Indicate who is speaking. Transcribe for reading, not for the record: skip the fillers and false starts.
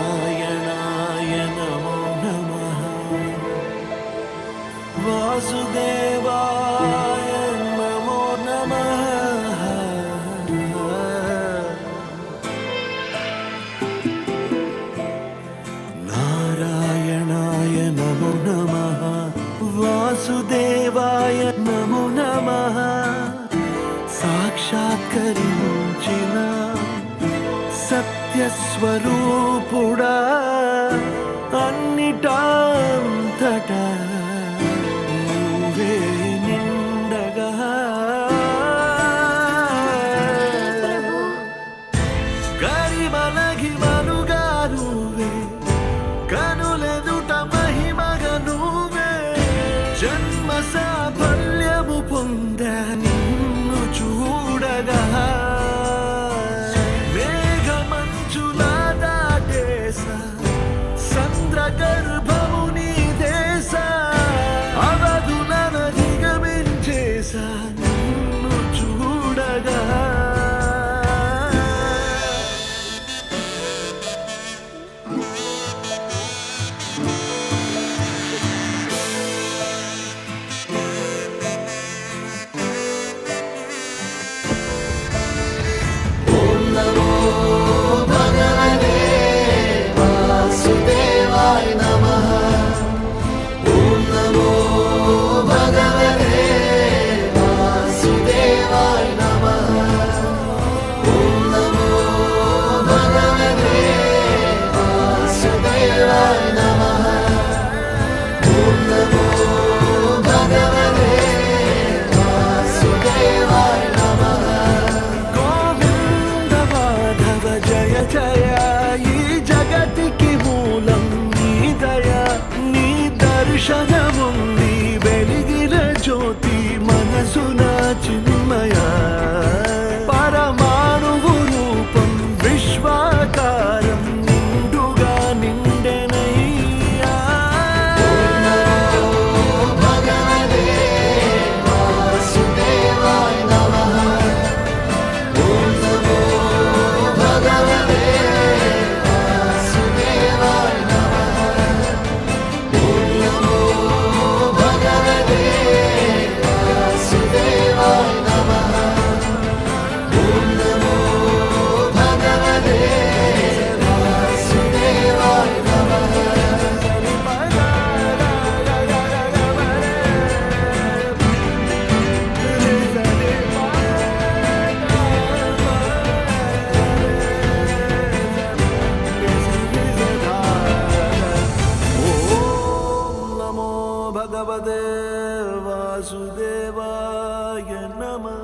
Speaker 1: नारायणाय नमो नमः वासुदेवाय नमो नमः नारायणाय नमो नमः वासुदेवाय नमो नमः साक्षात्कరించిన సత్యస్వరూపుడా అన్నిటంతటా నువ్వే నిండగా గరిమలగిమలుగా నువ్వే కనులెదుట మహిమగా నువ్వే జన్మ సాఫల్యము పొందా నిన్ను చూడగా గర్భము నీ దేశ అవధులను దిగమించేసా నిన్ను చూడగా ఓం నమో భగవతే వాసుదేవాయ నమః ఓం నమో భగవతే వాసుదేవాయ నమః ఓం నమో భగవతే వాసుదేవాయ నమః ఓం నమో భగవతే వాసుదేవాయ నమః గోవింద మాధవ జయ జయ ఈ జగతికి మూలం నీ దయ నీ దర్శనముంది వెలిగిన జ్యోతి మనసున చిన్మయ పరమాణువు రూపం విశ్వాకారం నిండుగా నిండెనయ్యా భగవతే వాసుదేవాయ నమః ఓం నమో భగవతే వాసుదేవాయ నమః ఓం నమో భగవతే వాసుదేవాయ నమః ఓం నమో భగవతే వాసుదేవాయ నమః ఓం నమో భగవతే వాసుదేవాయ నమః